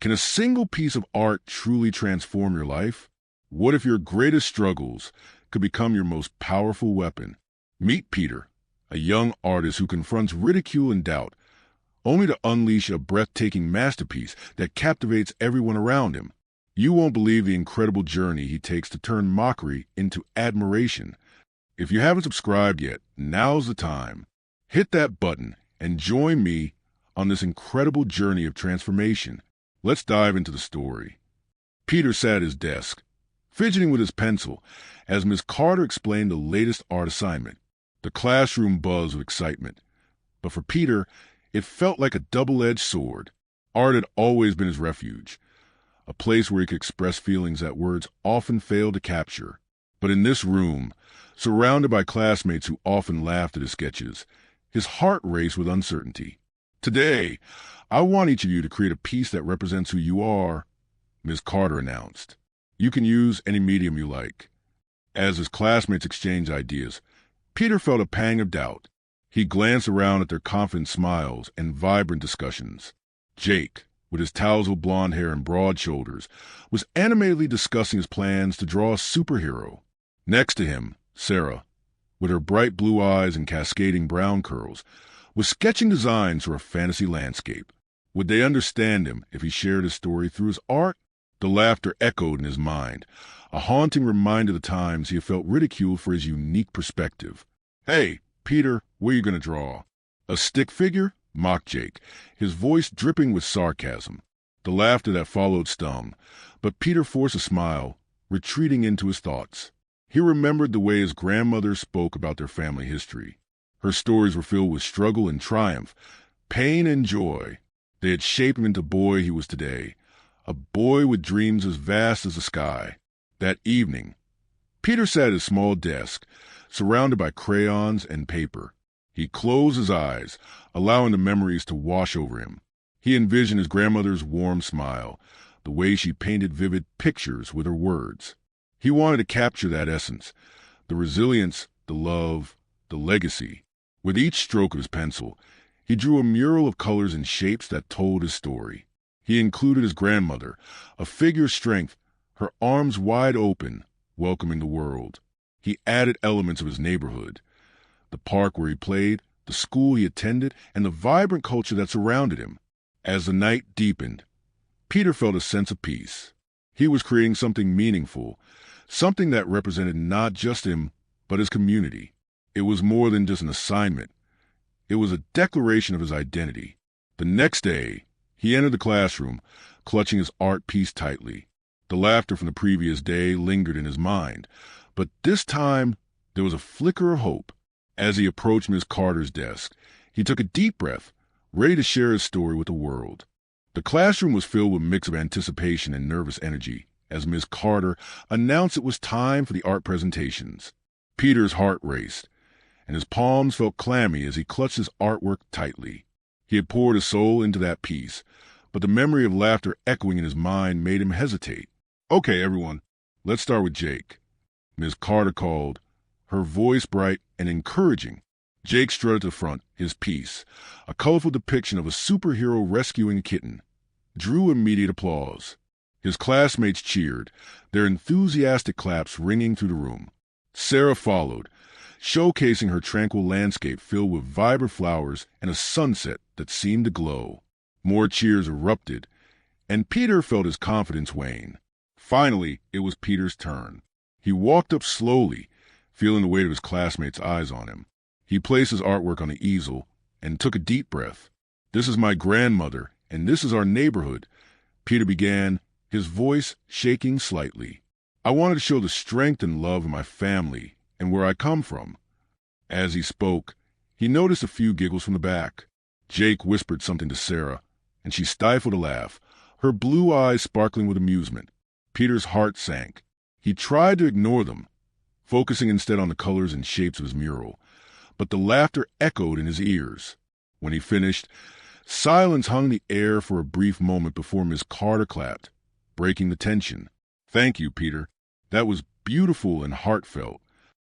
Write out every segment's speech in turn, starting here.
Can a single piece of art truly transform your life? What if your greatest struggles could become your most powerful weapon? Meet Peter, a young artist who confronts ridicule and doubt, only to unleash a breathtaking masterpiece that captivates everyone around him. You won't believe the incredible journey he takes to turn mockery into admiration. If you haven't subscribed yet, now's the time. Hit that button and join me on this incredible journey of transformation. Let's dive into the story. Peter sat at his desk, fidgeting with his pencil, as Miss Carter explained the latest art assignment. The classroom buzzed with excitement. But for Peter, it felt like a double-edged sword. Art had always been his refuge, a place where he could express feelings that words often failed to capture. But in this room, surrounded by classmates who often laughed at his sketches, his heart raced with uncertainty. Today, I want each of you to create a piece that represents who you are, Ms. Carter announced. You can use any medium you like. As his classmates exchanged ideas, Peter felt a pang of doubt. He glanced around at their confident smiles and vibrant discussions. Jake, with his tousled blonde hair and broad shoulders, was animatedly discussing his plans to draw a superhero. Next to him, Sarah, with her bright blue eyes and cascading brown curls, was sketching designs for a fantasy landscape. Would they understand him if he shared his story through his art? The laughter echoed in his mind, a haunting reminder of the times he had felt ridiculed for his unique perspective. "Hey, Peter, what are you going to draw?" "A stick figure?" mocked Jake, his voice dripping with sarcasm. The laughter that followed stung, but Peter forced a smile, retreating into his thoughts. He remembered the way his grandmother spoke about their family history. Her stories were filled with struggle and triumph, pain and joy. They had shaped him into the boy he was today, a boy with dreams as vast as the sky. That evening, Peter sat at his small desk, surrounded by crayons and paper. He closed his eyes, allowing the memories to wash over him. He envisioned his grandmother's warm smile, the way she painted vivid pictures with her words. He wanted to capture that essence, the resilience, the love, the legacy. With each stroke of his pencil, he drew a mural of colors and shapes that told his story. He included his grandmother, a figure of strength, her arms wide open, welcoming the world. He added elements of his neighborhood, the park where he played, the school he attended, and the vibrant culture that surrounded him. As the night deepened, Peter felt a sense of peace. He was creating something meaningful, something that represented not just him, but his community. It was more than just an assignment. It was a declaration of his identity. The next day, he entered the classroom, clutching his art piece tightly. The laughter from the previous day lingered in his mind, but this time there was a flicker of hope. As he approached Miss Carter's desk, he took a deep breath, ready to share his story with the world. The classroom was filled with a mix of anticipation and nervous energy as Miss Carter announced it was time for the art presentations. Peter's heart raced, and his palms felt clammy as he clutched his artwork tightly. He had poured his soul into that piece, but the memory of laughter echoing in his mind made him hesitate. "Okay, everyone, let's start with Jake," Miss Carter called, her voice bright and encouraging. Jake strutted to the front, his piece, a colorful depiction of a superhero rescuing a kitten, drew immediate applause. His classmates cheered, their enthusiastic claps ringing through the room. Sarah followed, showcasing her tranquil landscape filled with vibrant flowers and a sunset that seemed to glow. More cheers erupted, and Peter felt his confidence wane. Finally, it was Peter's turn. He walked up slowly, feeling the weight of his classmates' eyes on him. He placed his artwork on the easel and took a deep breath. "This is my grandmother, and this is our neighborhood," Peter began, his voice shaking slightly. "I wanted to show the strength and love of my family and where I come from." As he spoke, he noticed a few giggles from the back. Jake whispered something to Sarah, and she stifled a laugh, her blue eyes sparkling with amusement. Peter's heart sank. He tried to ignore them, focusing instead on the colors and shapes of his mural, but the laughter echoed in his ears. When he finished, silence hung in the air for a brief moment before Miss Carter clapped, breaking the tension. "Thank you, Peter. That was beautiful and heartfelt."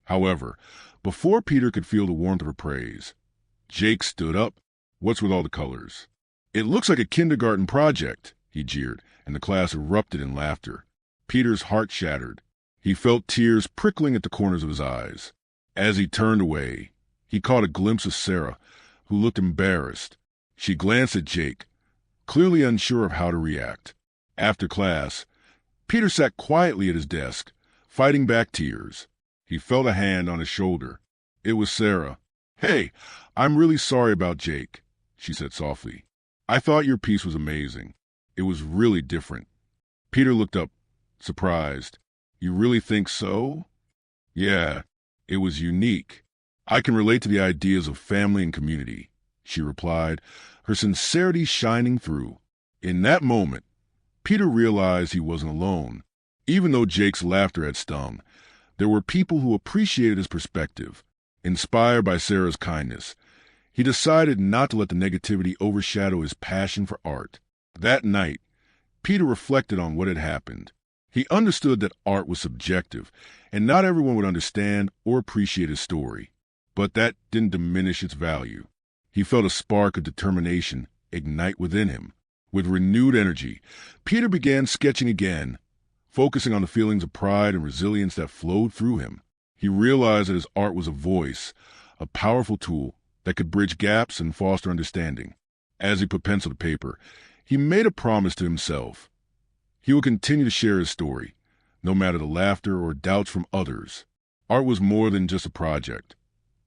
However, before Peter could feel the warmth of her praise, Jake stood up. "What's with all the colors?" "It looks like a kindergarten project," he jeered, and the class erupted in laughter. Peter's heart shattered. He felt tears prickling at the corners of his eyes. As he turned away, he caught a glimpse of Sarah, who looked embarrassed. She glanced at Jake, clearly unsure of how to react. After class, Peter sat quietly at his desk, fighting back tears. He felt a hand on his shoulder. It was Sarah. "Hey, I'm really sorry about Jake," she said softly. "I thought your piece was amazing. It was really different." Peter looked up, surprised. "You really think so?" "Yeah, it was unique. I can relate to the ideas of family and community," she replied, her sincerity shining through. In that moment, Peter realized he wasn't alone. Even though Jake's laughter had stung, there were people who appreciated his perspective. Inspired by Sarah's kindness, he decided not to let the negativity overshadow his passion for art. That night, Peter reflected on what had happened. He understood that art was subjective, and not everyone would understand or appreciate his story. But that didn't diminish its value. He felt a spark of determination ignite within him. With renewed energy, Peter began sketching again, focusing on the feelings of pride and resilience that flowed through him. He realized that his art was a voice, a powerful tool that could bridge gaps and foster understanding. As he put pencil to paper, he made a promise to himself. He would continue to share his story, no matter the laughter or doubts from others. Art was more than just a project.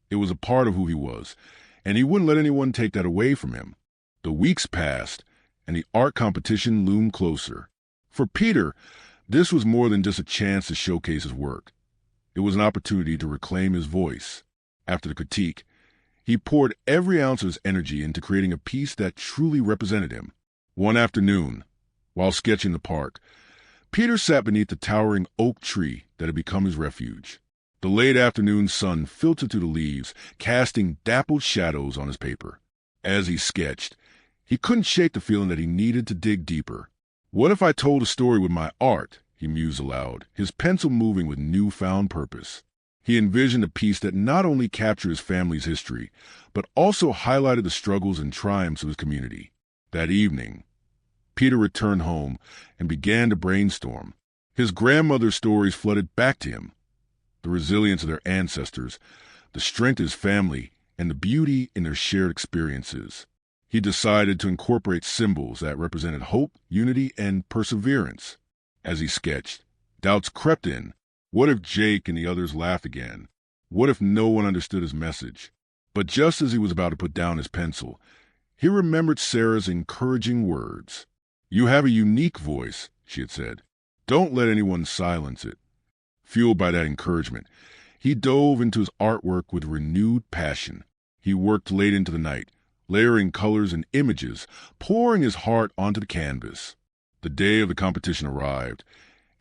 It was a part of who he was, and he wouldn't let anyone take that away from him. The weeks passed, and the art competition loomed closer. For Peter, this was more than just a chance to showcase his work. It was an opportunity to reclaim his voice. After the critique, he poured every ounce of his energy into creating a piece that truly represented him. One afternoon, while sketching the park, Peter sat beneath the towering oak tree that had become his refuge. The late afternoon sun filtered through the leaves, casting dappled shadows on his paper. As he sketched, he couldn't shake the feeling that he needed to dig deeper. "What if I told a story with my art?" he mused aloud, his pencil moving with newfound purpose. He envisioned a piece that not only captured his family's history, but also highlighted the struggles and triumphs of his community. That evening, Peter returned home and began to brainstorm. His grandmother's stories flooded back to him. The resilience of their ancestors, the strength of his family, and the beauty in their shared experiences. He decided to incorporate symbols that represented hope, unity, and perseverance. As he sketched, doubts crept in. What if Jake and the others laughed again? What if no one understood his message? But just as he was about to put down his pencil, he remembered Sarah's encouraging words. "You have a unique voice," she had said. "Don't let anyone silence it." Fueled by that encouragement, he dove into his artwork with renewed passion. He worked late into the night, layering colors and images, pouring his heart onto the canvas. The day of the competition arrived,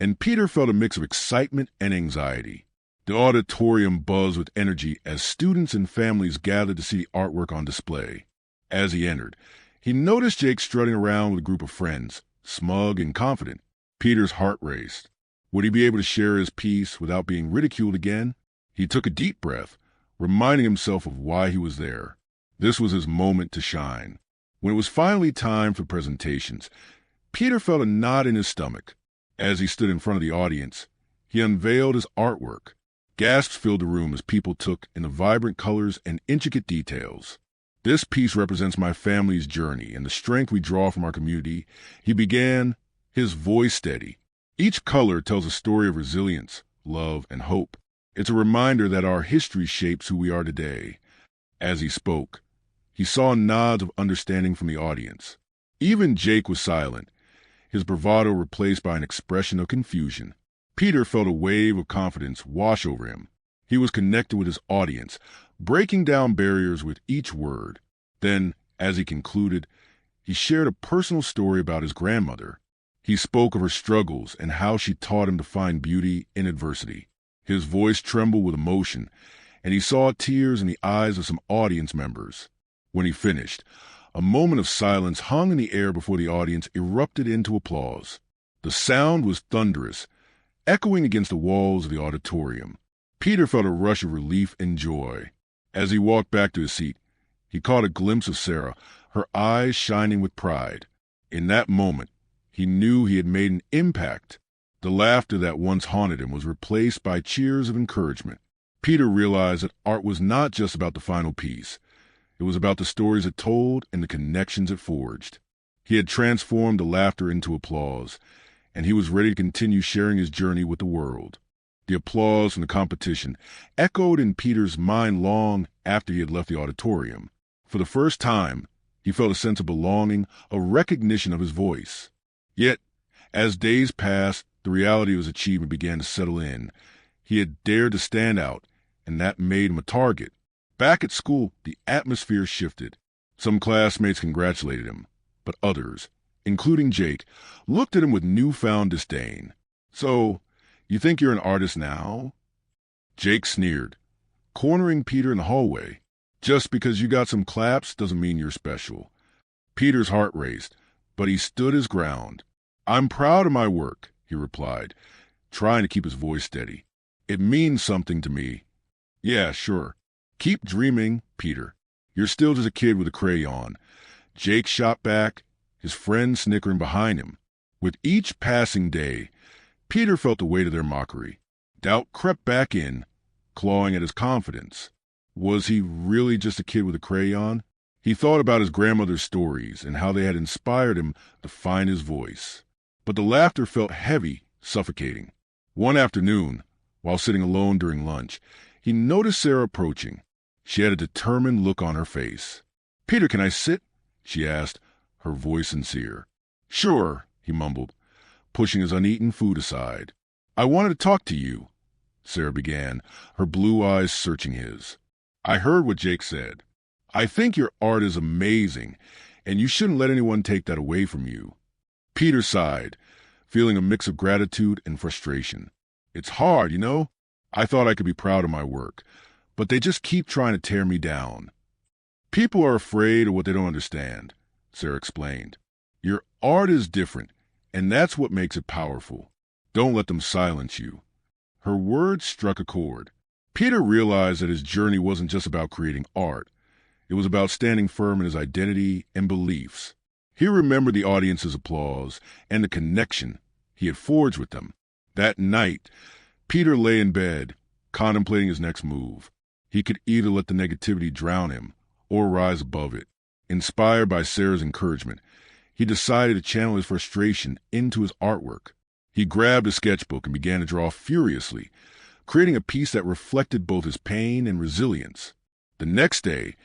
and Peter felt a mix of excitement and anxiety. The auditorium buzzed with energy as students and families gathered to see the artwork on display. As he entered, he noticed Jake strutting around with a group of friends, smug and confident. Peter's heart raced. Would he be able to share his piece without being ridiculed again? He took a deep breath, reminding himself of why he was there. This was his moment to shine. When it was finally time for presentations, Peter felt a knot in his stomach. As he stood in front of the audience, he unveiled his artwork. Gasps filled the room as people took in the vibrant colors and intricate details. "This piece represents my family's journey and the strength we draw from our community," he began, his voice steady. "Each color tells a story of resilience, love, and hope. It's a reminder that our history shapes who we are today." As he spoke, he saw nods of understanding from the audience. Even Jake was silent, his bravado replaced by an expression of confusion. Peter felt a wave of confidence wash over him. He was connected with his audience, breaking down barriers with each word. Then, as he concluded, he shared a personal story about his grandmother. He spoke of her struggles and how she taught him to find beauty in adversity. His voice trembled with emotion, and he saw tears in the eyes of some audience members. When he finished, a moment of silence hung in the air before the audience erupted into applause. The sound was thunderous, echoing against the walls of the auditorium. Peter felt a rush of relief and joy. As he walked back to his seat, he caught a glimpse of Sarah, her eyes shining with pride. In that moment, He knew he had made an impact. The laughter that once haunted him was replaced by cheers of encouragement. Peter realized that art was not just about the final piece. It was about the stories it told and the connections it forged. He had transformed the laughter into applause, and he was ready to continue sharing his journey with the world. The applause from the competition echoed in Peter's mind long after he had left the auditorium. For the first time, he felt a sense of belonging, a recognition of his voice. Yet, as days passed, the reality of his achievement began to settle in. He had dared to stand out, and that made him a target. Back at school, the atmosphere shifted. Some classmates congratulated him, but others, including Jake, looked at him with newfound disdain. "So, you think you're an artist now?" Jake sneered, cornering Peter in the hallway. "Just because you got some claps doesn't mean you're special." Peter's heart raced, but he stood his ground. "I'm proud of my work," he replied, trying to keep his voice steady. "It means something to me." "Yeah, sure. Keep dreaming, Peter. You're still just a kid with a crayon." Jake shot back, his friend snickering behind him. With each passing day, Peter felt the weight of their mockery. Doubt crept back in, clawing at his confidence. Was he really just a kid with a crayon? He thought about his grandmother's stories and how they had inspired him to find his voice. But the laughter felt heavy, suffocating. One afternoon, while sitting alone during lunch, he noticed Sarah approaching. She had a determined look on her face. "Peter, can I sit?" she asked, her voice sincere. "Sure," he mumbled, pushing his uneaten food aside. "I wanted to talk to you," Sarah began, her blue eyes searching his. "I heard what Jake said. I think your art is amazing, and you shouldn't let anyone take that away from you." Peter sighed, feeling a mix of gratitude and frustration. "It's hard, you know? I thought I could be proud of my work, but they just keep trying to tear me down." "People are afraid of what they don't understand," Sarah explained. "Your art is different, and that's what makes it powerful. Don't let them silence you." Her words struck a chord. Peter realized that his journey wasn't just about creating art. It was about standing firm in his identity and beliefs. He remembered the audience's applause and the connection he had forged with them. That night, Peter lay in bed, contemplating his next move. He could either let the negativity drown him or rise above it. Inspired by Sarah's encouragement, he decided to channel his frustration into his artwork. He grabbed a sketchbook and began to draw furiously, creating a piece that reflected both his pain and resilience. The next day,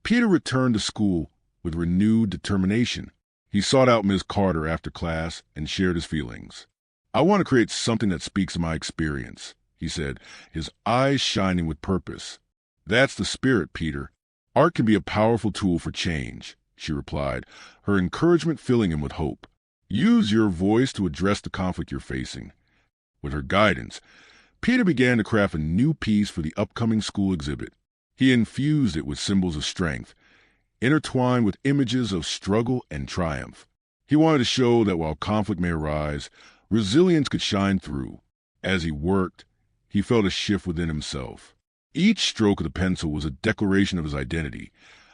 Peter returned to school with renewed determination. He sought out Ms. Carter after class and shared his feelings. "I want to create something that speaks to my experience," he said, his eyes shining with purpose. "That's the spirit, Peter. Art can be a powerful tool for change," she replied, her encouragement filling him with hope. "Use your voice to address the conflict you're facing." With her guidance, Peter began to craft a new piece for the upcoming school exhibit. He infused it with symbols of strength, intertwined with images of struggle and triumph. He wanted to show that while conflict may arise, resilience could shine through. As he worked, he felt a shift within himself. Each stroke of the pencil was a declaration of his identity,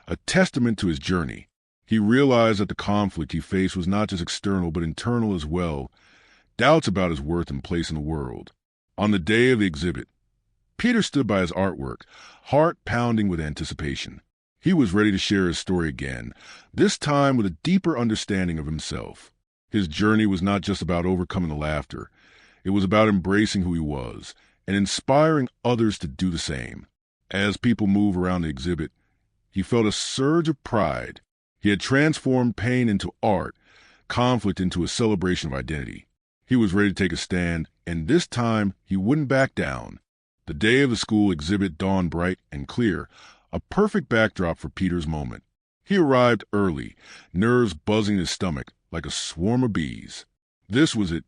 a testament to his journey. He realized that the conflict he faced was not just external but internal as well, doubts about his worth and place in the world. On the day of the exhibit, Peter stood by his artwork, heart pounding with anticipation. He was ready to share his story again, this time with a deeper understanding of himself. His journey was not just about overcoming the laughter. It was about embracing who he was and inspiring others to do the same. As people moved around the exhibit, he felt a surge of pride. He had transformed pain into art, conflict into a celebration of identity. He was ready to take a stand, and this time he wouldn't back down. The day of the school exhibit dawned bright and clear, a perfect backdrop for Peter's moment. He arrived early, nerves buzzing in his stomach like a swarm of bees. This was it,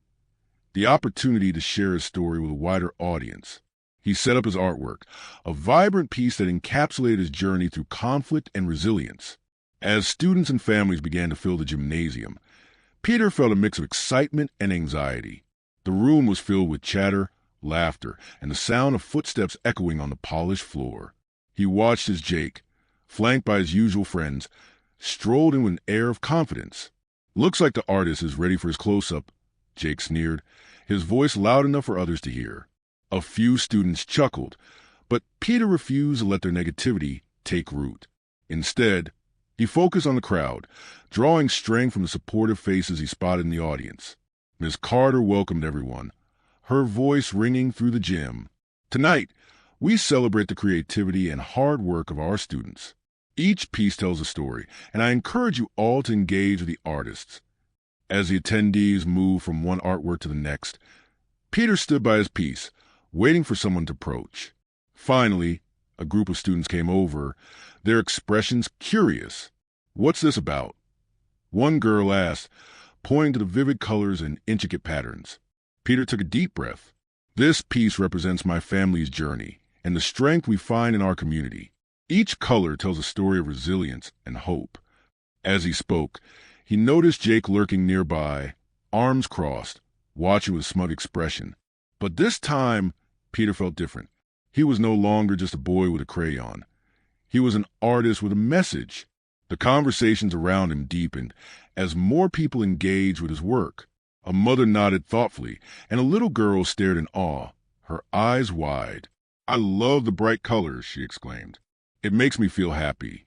the opportunity to share his story with a wider audience. He set up his artwork, a vibrant piece that encapsulated his journey through conflict and resilience. As students and families began to fill the gymnasium, Peter felt a mix of excitement and anxiety. The room was filled with chatter, laughter, and the sound of footsteps echoing on the polished floor. He watched as Jake, flanked by his usual friends, strolled in with an air of confidence. Looks like the artist is ready for his close-up, Jake sneered, his voice loud enough for others to hear. A few students chuckled, but Peter refused to let their negativity take root. Instead, he focused on the crowd, drawing strength from the supportive faces he spotted in the audience. Miss Carter welcomed everyone, her voice ringing through the gym. Tonight, we celebrate the creativity and hard work of our students. Each piece tells a story, and I encourage you all to engage with the artists. As the attendees moved from one artwork to the next, Peter stood by his piece, waiting for someone to approach. Finally, a group of students came over, their expressions curious. "What's this about?" One girl asked, pointing to the vivid colors and intricate patterns. Peter took a deep breath. "This piece represents my family's journey and the strength we find in our community. Each color tells a story of resilience and hope." As he spoke, he noticed Jake lurking nearby, arms crossed, watching with smug expression. But this time, Peter felt different. He was no longer just a boy with a crayon. He was an artist with a message. The conversations around him deepened as more people engaged with his work. A mother nodded thoughtfully, and a little girl stared in awe, her eyes wide. "I love the bright colors," she exclaimed. "It makes me feel happy."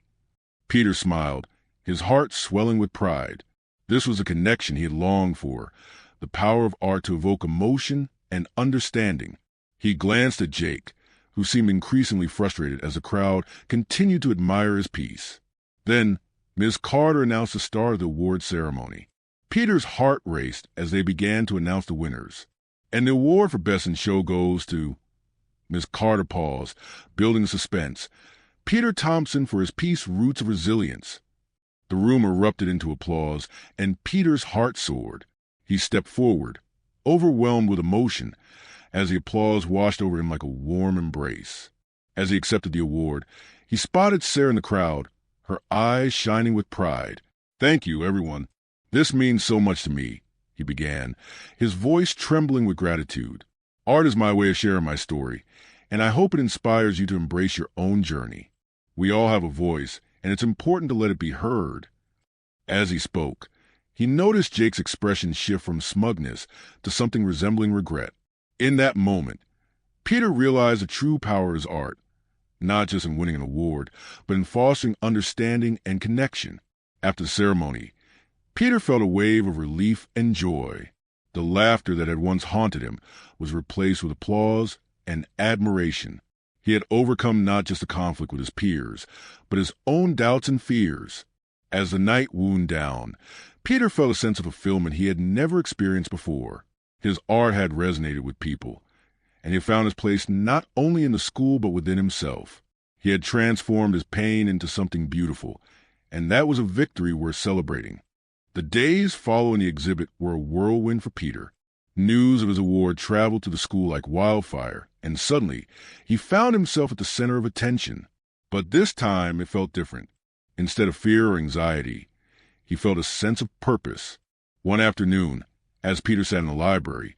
Peter smiled, his heart swelling with pride. This was a connection he had longed for, the power of art to evoke emotion and understanding. He glanced at Jake, who seemed increasingly frustrated as the crowd continued to admire his piece. Then, Ms. Carter announced the start of the award ceremony. Peter's heart raced as they began to announce the winners. "And the award for Best in Show goes to—" Ms. Carter paused, building suspense. "Peter Thompson for his piece Roots of Resilience." The room erupted into applause, and Peter's heart soared. He stepped forward, overwhelmed with emotion, as the applause washed over him like a warm embrace. As he accepted the award, he spotted Sarah in the crowd, her eyes shining with pride. "Thank you, everyone. This means so much to me," he began, his voice trembling with gratitude. "Art is my way of sharing my story, and I hope it inspires you to embrace your own journey. We all have a voice, and it's important to let it be heard." As he spoke, he noticed Jake's expression shift from smugness to something resembling regret. In that moment, Peter realized the true power of his art, not just in winning an award, but in fostering understanding and connection. After the ceremony, Peter felt a wave of relief and joy. The laughter that had once haunted him was replaced with applause and admiration. He had overcome not just a conflict with his peers, but his own doubts and fears. As the night wound down, Peter felt a sense of fulfillment he had never experienced before. His art had resonated with people, and he had found his place not only in the school but within himself. He had transformed his pain into something beautiful, and that was a victory worth celebrating. The days following the exhibit were a whirlwind for Peter. News of his award traveled to the school like wildfire, and suddenly he found himself at the center of attention. But this time it felt different. Instead of fear or anxiety, he felt a sense of purpose. One afternoon, as Peter sat in the library,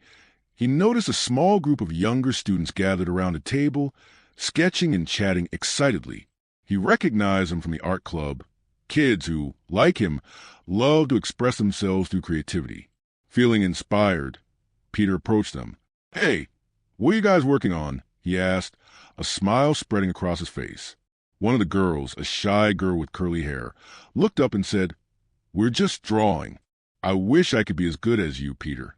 he noticed a small group of younger students gathered around a table, sketching and chatting excitedly. He recognized them from the art club, kids who, like him, loved to express themselves through creativity. Feeling inspired, Peter approached them. "Hey, what are you guys working on?" he asked, a smile spreading across his face. One of the girls, a shy girl with curly hair, looked up and said, "We're just drawing. I wish I could be as good as you, Peter."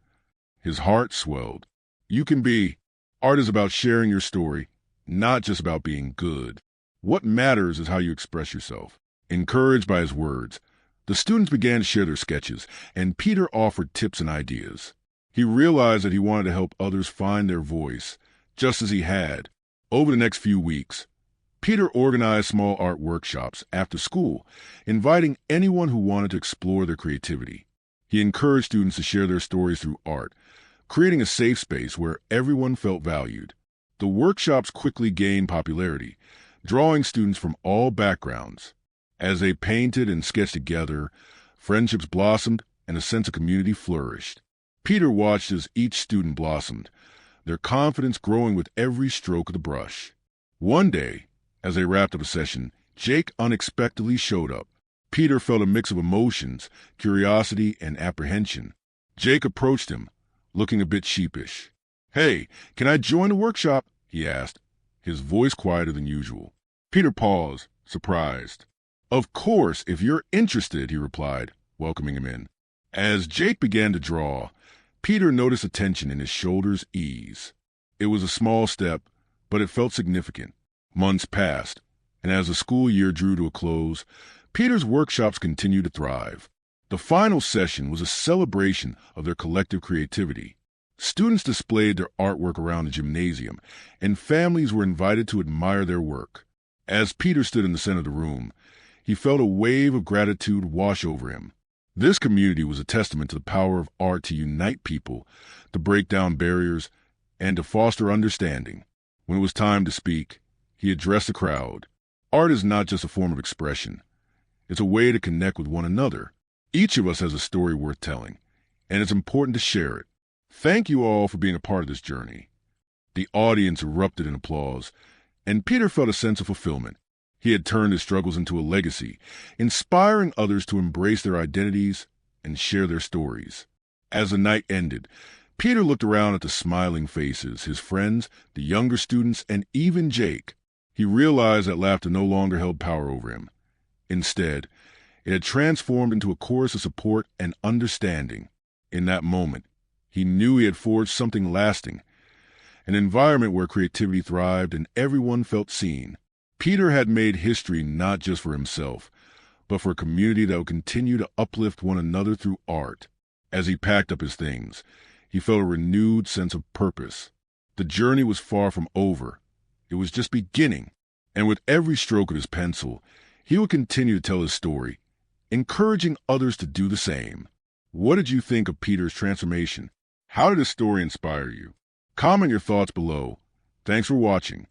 His heart swelled. "You can be. Art is about sharing your story, not just about being good. What matters is how you express yourself." Encouraged by his words, the students began to share their sketches, and Peter offered tips and ideas. He realized that he wanted to help others find their voice, just as he had. Over the next few weeks, Peter organized small art workshops after school, inviting anyone who wanted to explore their creativity. He encouraged students to share their stories through art, creating a safe space where everyone felt valued. The workshops quickly gained popularity, drawing students from all backgrounds. As they painted and sketched together, friendships blossomed and a sense of community flourished. Peter watched as each student blossomed, their confidence growing with every stroke of the brush. One day, as they wrapped up a session, Jake unexpectedly showed up. Peter felt a mix of emotions, curiosity, and apprehension. Jake approached him, looking a bit sheepish. "Hey, can I join the workshop?" he asked, his voice quieter than usual. Peter paused, surprised. "Of course, if you're interested," he replied, welcoming him in. As Jake began to draw, Peter noticed a tension in his shoulders ease. It was a small step, but it felt significant. Months passed, and as the school year drew to a close, Peter's workshops continued to thrive. The final session was a celebration of their collective creativity. Students displayed their artwork around the gymnasium, and families were invited to admire their work. As Peter stood in the center of the room, he felt a wave of gratitude wash over him. This community was a testament to the power of art to unite people, to break down barriers, and to foster understanding. When it was time to speak, he addressed the crowd. Art is not just a form of expression. It's a way to connect with one another. Each of us has a story worth telling, and it's important to share it. Thank you all for being a part of this journey. The audience erupted in applause, and Peter felt a sense of fulfillment. He had turned his struggles into a legacy, inspiring others to embrace their identities and share their stories. As the night ended, Peter looked around at the smiling faces, his friends, the younger students, and even Jake. He realized that laughter no longer held power over him. Instead, it had transformed into a chorus of support and understanding. In that moment, he knew he had forged something lasting, an environment where creativity thrived and everyone felt seen. Peter had made history not just for himself, but for a community that would continue to uplift one another through art. As he packed up his things, he felt a renewed sense of purpose. The journey was far from over. It was just beginning. And with every stroke of his pencil, he would continue to tell his story, encouraging others to do the same. What did you think of Peter's transformation? How did his story inspire you? Comment your thoughts below. Thanks for watching.